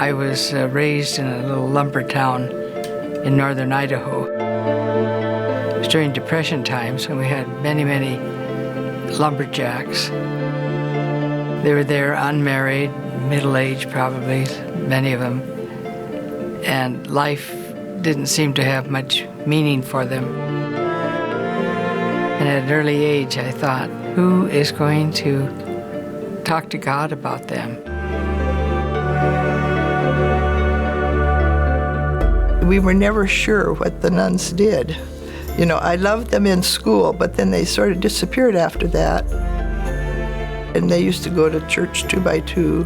I was raised in a little lumber town in northern Idaho. It was during Depression times when we had many, many lumberjacks. They were there unmarried, middle-aged probably, many of them, and life didn't seem to have much meaning for them. And at an early age, I thought, who is going to talk to God about them? We were never sure what the nuns did. You know, I loved them in school, but then they sort of disappeared after that. And they used to go to church 2 by 2.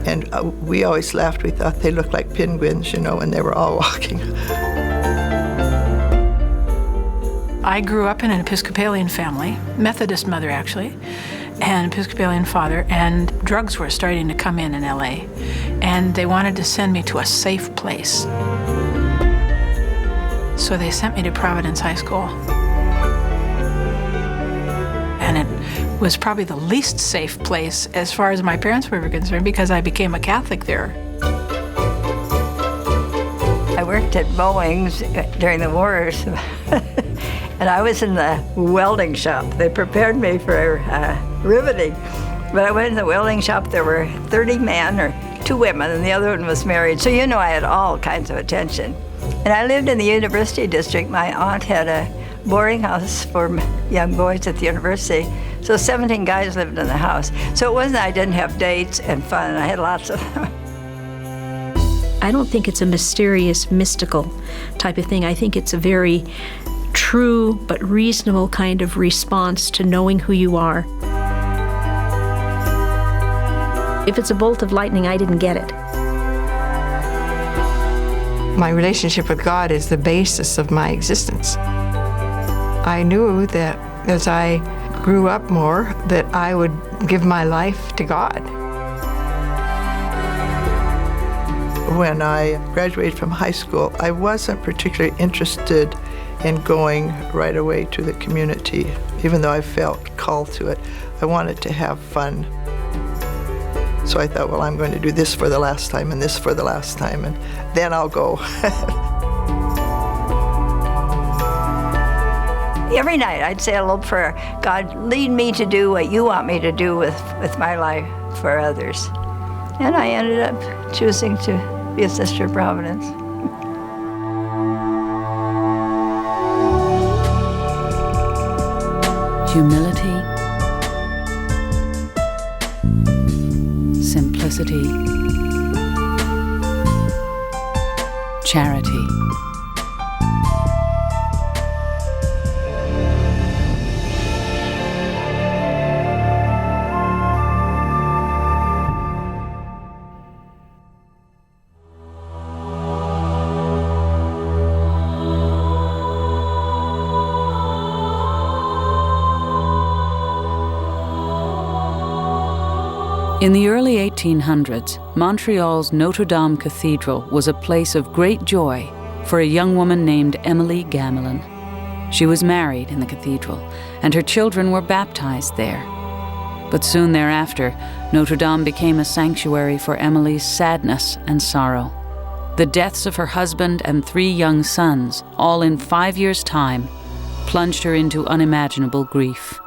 And we always laughed. We thought they looked like penguins, you know, when they were all walking. I grew up in an Episcopalian family, Methodist mother actually, and Episcopalian father, and drugs were starting to come in LA. And they wanted to send me to a safe place. So they sent me to Providence High School. And it was probably the least safe place as far as my parents were concerned because I became a Catholic there. I worked at Boeing's during the wars, and I was in the welding shop. They prepared me for riveting. But I went in the welding shop, there were 30 men or 2 women, and the other one was married. So you know I had all kinds of attention. And I lived in the university district. My aunt had a boarding house for young boys at the university. So 17 guys lived in the house. So it wasn't I didn't have dates and fun. I had lots of them. I don't think it's a mysterious, mystical type of thing. I think it's a very true but reasonable kind of response to knowing who you are. If it's a bolt of lightning, I didn't get it. My relationship with God is the basis of my existence. I knew that as I grew up more, that I would give my life to God. When I graduated from high school, I wasn't particularly interested in going right away to the community, even though I felt called to it. I wanted to have fun. So I thought, well, I'm going to do this for the last time and this for the last time, and then I'll go. Every night I'd say a little prayer. God, lead me to do what you want me to do with my life for others. And I ended up choosing to be a sister of Providence. Humility, simplicity, charity. In the early 1800s, Montreal's Notre Dame Cathedral was a place of great joy for a young woman named Emily Gamelin. She was married in the cathedral, and her children were baptized there. But soon thereafter, Notre Dame became a sanctuary for Emily's sadness and sorrow. The deaths of her husband and 3 young sons, all in 5 years' time, plunged her into unimaginable grief.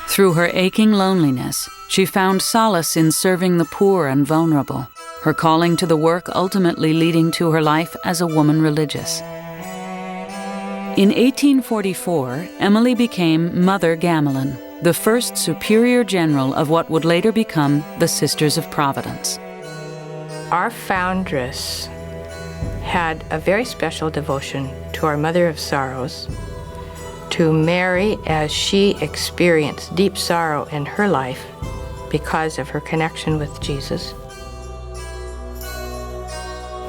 Through her aching loneliness, she found solace in serving the poor and vulnerable, her calling to the work ultimately leading to her life as a woman religious. In 1844, Emily became Mother Gamelin, the first superior general of what would later become the Sisters of Providence. Our foundress had a very special devotion to our Mother of Sorrows, to Mary as she experienced deep sorrow in her life because of her connection with Jesus.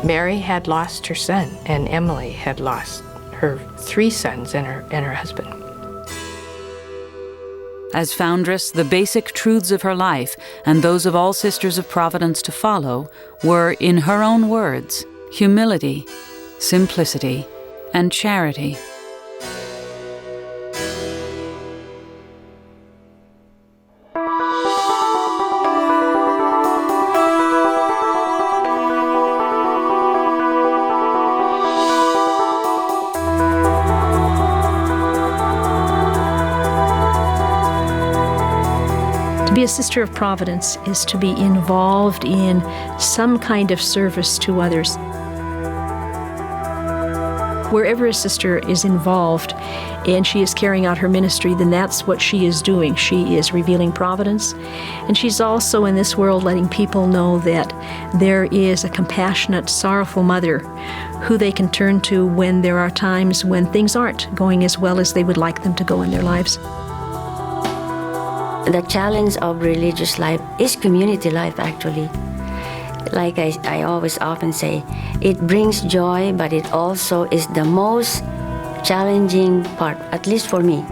Mary had lost her son, and Emily had lost her 3 sons and her husband. As foundress, the basic truths of her life, and those of all Sisters of Providence to follow, were, in her own words, humility, simplicity, and charity. a sister of Providence is to be involved in some kind of service to others. Wherever a sister is involved and she is carrying out her ministry, then that's what she is doing. She is revealing Providence, and she's also in this world letting people know that there is a compassionate, sorrowful mother who they can turn to when there are times when things aren't going as well as they would like them to go in their lives. The challenge of religious life is community life, actually. Like I always often say, it brings joy, but it also is the most challenging part, at least for me.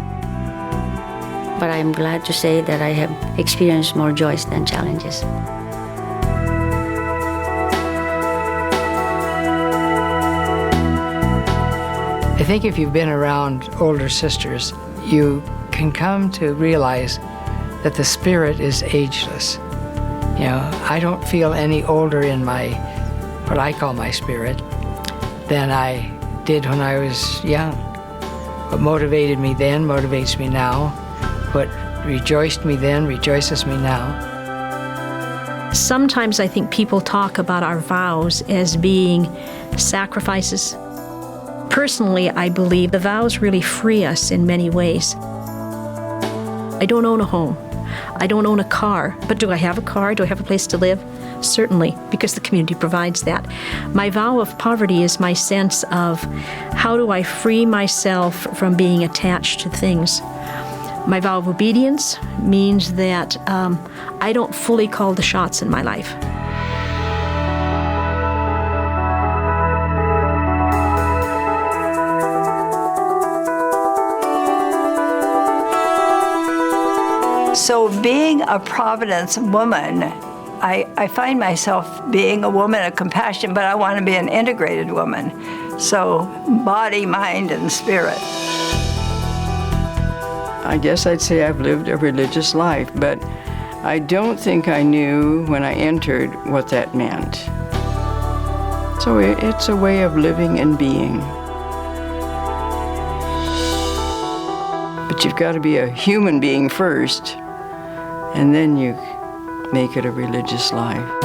But I'm glad to say that I have experienced more joys than challenges. I think if you've been around older sisters, you can come to realize that the spirit is ageless. You know, I don't feel any older in what I call my spirit, than I did when I was young. What motivated me then motivates me now. What rejoiced me then rejoices me now. Sometimes I think people talk about our vows as being sacrifices. Personally, I believe the vows really free us in many ways. I don't own a home. I don't own a car, but do I have a car? Do I have a place to live? Certainly, because the community provides that. My vow of poverty is my sense of how do I free myself from being attached to things. My vow of obedience means that I don't fully call the shots in my life. So being a Providence woman, I find myself being a woman of compassion, but I want to be an integrated woman. So body, mind, and spirit. I guess I'd say I've lived a religious life, but I don't think I knew when I entered what that meant. So it's a way of living and being. But you've got to be a human being first, and then you make it a religious life.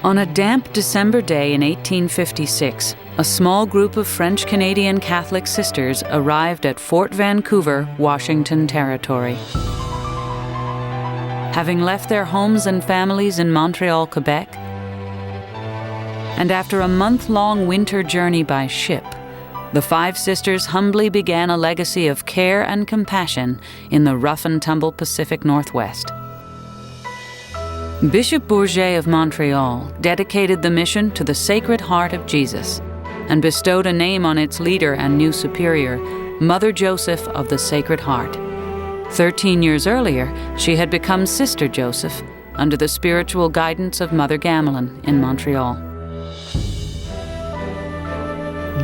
On a damp December day in 1856, a small group of French-Canadian Catholic sisters arrived at Fort Vancouver, Washington Territory. Having left their homes and families in Montreal, Quebec, and after a month-long winter journey by ship, the five sisters humbly began a legacy of care and compassion in the rough-and-tumble Pacific Northwest. Bishop Bourget of Montreal dedicated the mission to the Sacred Heart of Jesus and bestowed a name on its leader and new superior, Mother Joseph of the Sacred Heart. 13 years earlier, she had become Sister Joseph under the spiritual guidance of Mother Gamelin in Montreal.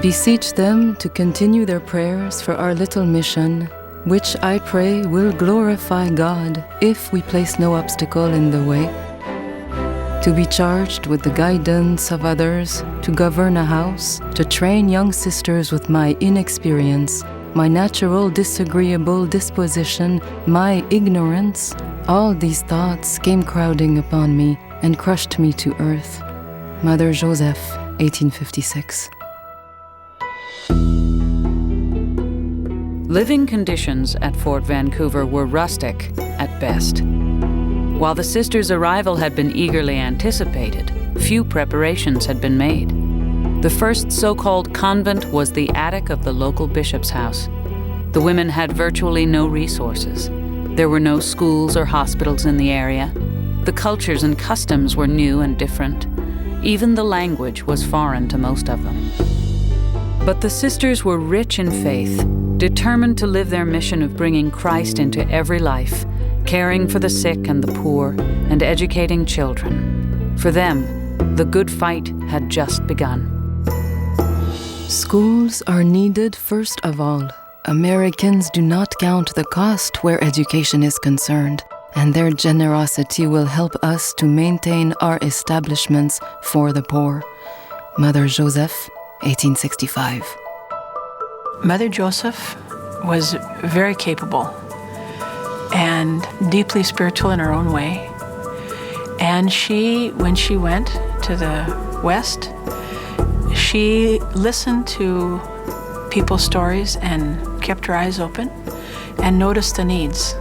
Beseech them to continue their prayers for our little mission, which I pray will glorify God if we place no obstacle in the way. To be charged with the guidance of others, to govern a house, to train young sisters with my inexperience, my natural disagreeable disposition, my ignorance, all these thoughts came crowding upon me and crushed me to earth. Mother Joseph, 1856. Living conditions at Fort Vancouver were rustic at best. While the sisters' arrival had been eagerly anticipated, few preparations had been made. The first so-called convent was the attic of the local bishop's house. The women had virtually no resources. There were no schools or hospitals in the area. The cultures and customs were new and different. Even the language was foreign to most of them. But the sisters were rich in faith. determined to live their mission of bringing Christ into every life, caring for the sick and the poor, and educating children. For them, the good fight had just begun. Schools are needed first of all. Americans do not count the cost where education is concerned, and their generosity will help us to maintain our establishments for the poor. Mother Joseph, 1865. Mother Joseph was very capable and deeply spiritual in her own way. And when she went to the West, she listened to people's stories and kept her eyes open and noticed the needs.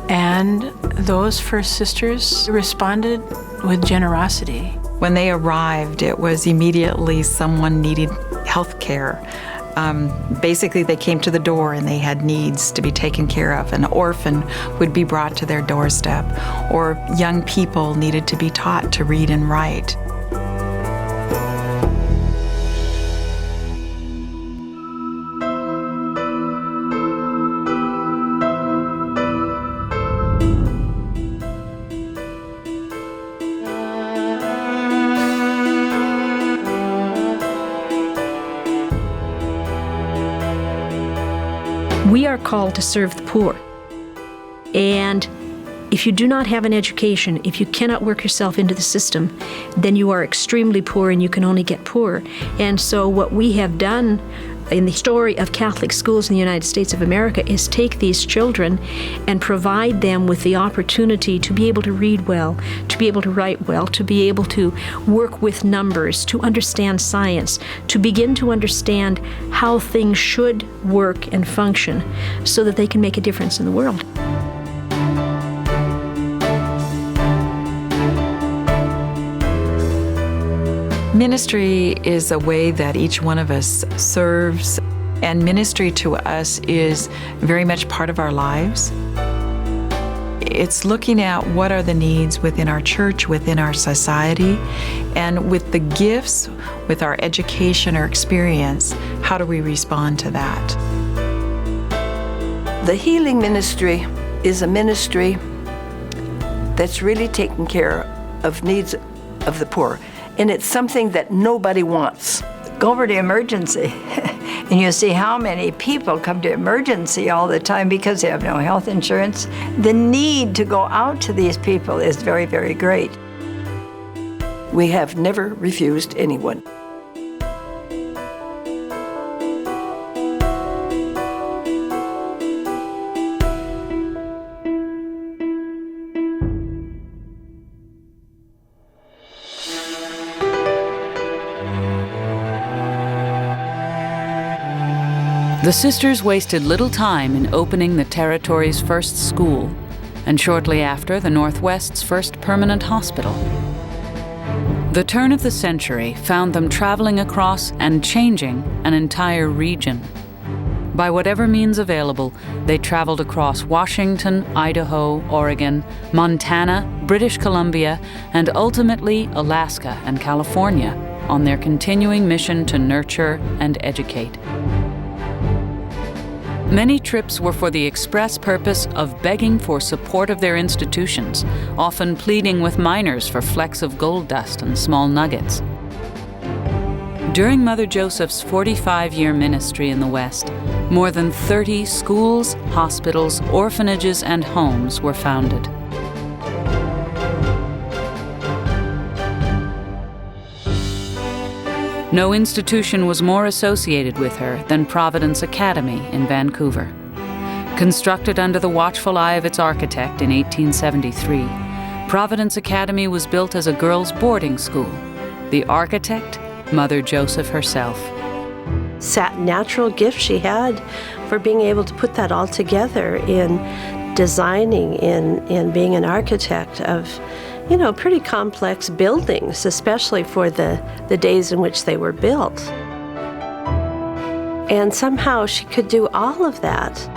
And those first sisters responded with generosity. When they arrived, it was immediately someone needed health care. Basically, they came to the door and they had needs to be taken care of. An orphan would be brought to their doorstep, or young people needed to be taught to read and write. We are called to serve the poor. And if you do not have an education, if you cannot work yourself into the system, then you are extremely poor and you can only get poorer. And so what we have done in the story of Catholic schools in the United States of America is take these children and provide them with the opportunity to be able to read well, to be able to write well, to be able to work with numbers, to understand science, to begin to understand how things should work and function so that they can make a difference in the world. Ministry is a way that each one of us serves, and ministry to us is very much part of our lives. It's looking at what are the needs within our church, within our society, and with the gifts, with our education or experience, how do we respond to that? The healing ministry is a ministry that's really taking care of needs of the poor. And it's something that nobody wants. Go over to emergency, and you see how many people come to emergency all the time because they have no health insurance. The need to go out to these people is very, very great. We have never refused anyone. The sisters wasted little time in opening the territory's first school, and shortly after, the Northwest's first permanent hospital. The turn of the century found them traveling across and changing an entire region. By whatever means available, they traveled across Washington, Idaho, Oregon, Montana, British Columbia, and ultimately Alaska and California on their continuing mission to nurture and educate. Many trips were for the express purpose of begging for support of their institutions, often pleading with miners for flecks of gold dust and small nuggets. During Mother Joseph's 45-year ministry in the West, more than 30 schools, hospitals, orphanages, and homes were founded. No institution was more associated with her than Providence Academy in Vancouver. Constructed under the watchful eye of its architect in 1873, Providence Academy was built as a girls' boarding school. The architect, Mother Joseph herself. Natural gift she had for being able to put that all together in designing, in being an architect of pretty complex buildings, especially for the days in which they were built. And somehow she could do all of that.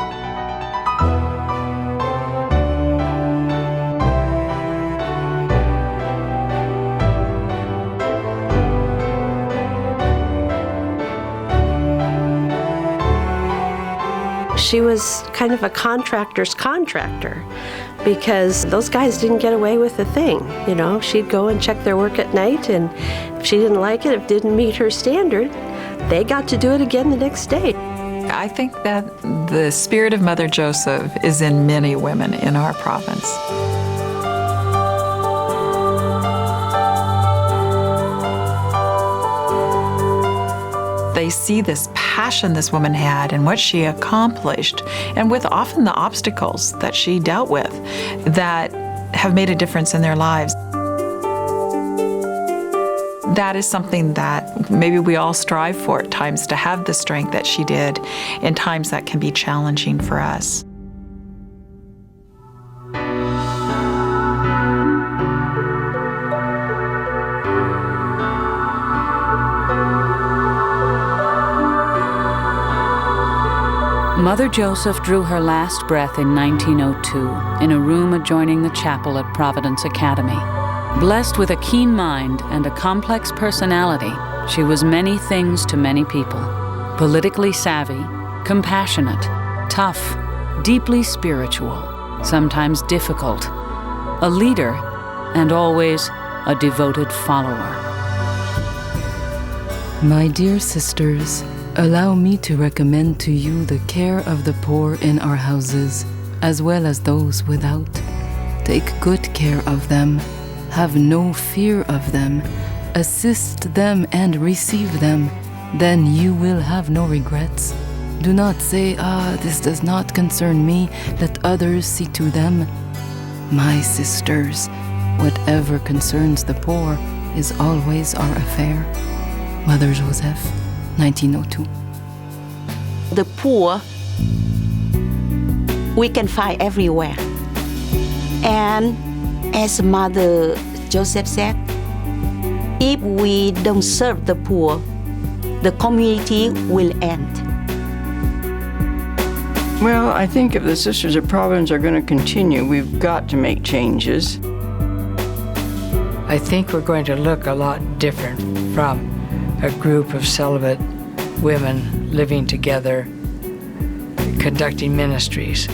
She was kind of a contractor's contractor because those guys didn't get away with a thing. You know, she'd go and check their work at night, and if she didn't like it, if it didn't meet her standard, they got to do it again the next day. I think that the spirit of Mother Joseph is in many women in our province. They see this passion this woman had and what she accomplished, and with often the obstacles that she dealt with that have made a difference in their lives. That is something that maybe we all strive for at times, to have the strength that she did in times that can be challenging for us. Mother Joseph drew her last breath in 1902 in a room adjoining the chapel at Providence Academy. Blessed with a keen mind and a complex personality, she was many things to many people. Politically savvy, compassionate, tough, deeply spiritual, sometimes difficult, a leader, and always a devoted follower. My dear sisters, allow me to recommend to you the care of the poor in our houses, as well as those without. Take good care of them. Have no fear of them. Assist them and receive them. Then you will have no regrets. Do not say, this does not concern me. Let others see to them. My sisters, whatever concerns the poor is always our affair. Mother Joseph, 1902. The poor we can find everywhere. And as Mother Joseph said, if we don't serve the poor, the community will end. Well, I think if the Sisters of Providence are going to continue, we've got to make changes. I think we're going to look a lot different from a group of celibate women living together, conducting ministries.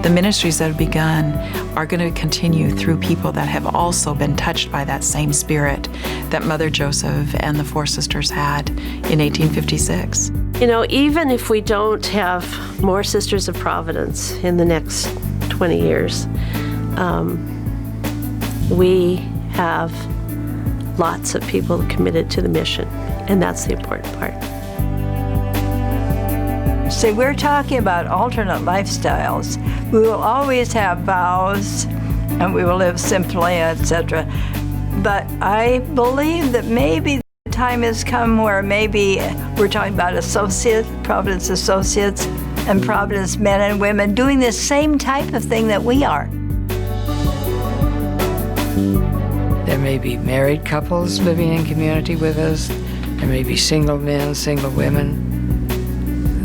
The ministries that have begun are going to continue through people that have also been touched by that same spirit that Mother Joseph and the four sisters had in 1856. You know, even if we don't have more Sisters of Providence in the next 20 years, we have lots of people committed to the mission, and that's the important part. See, we're talking about alternate lifestyles. We will always have vows, and we will live simply, etc. But I believe that maybe the time has come where maybe we're talking about associates, Providence associates, and Providence men and women doing the same type of thing that we are. There may be married couples living in community with us. There may be single men, single women.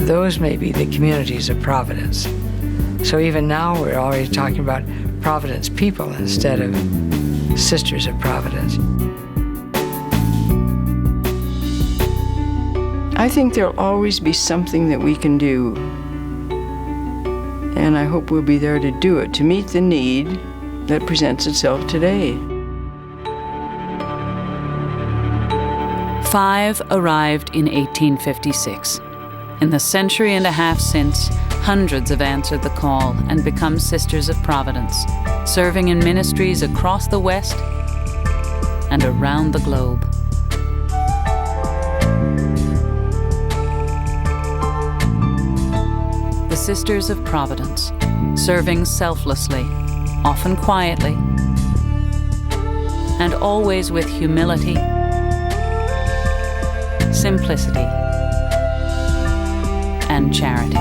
Those may be the communities of Providence. So even now we're already talking about Providence people instead of Sisters of Providence. I think there'll always be something that we can do, and I hope we'll be there to do it, to meet the need that presents itself today. 5 arrived in 1856. In the century and a half since, hundreds have answered the call and become Sisters of Providence, serving in ministries across the West and around the globe. The Sisters of Providence, serving selflessly, often quietly, and always with humility, simplicity, and charity.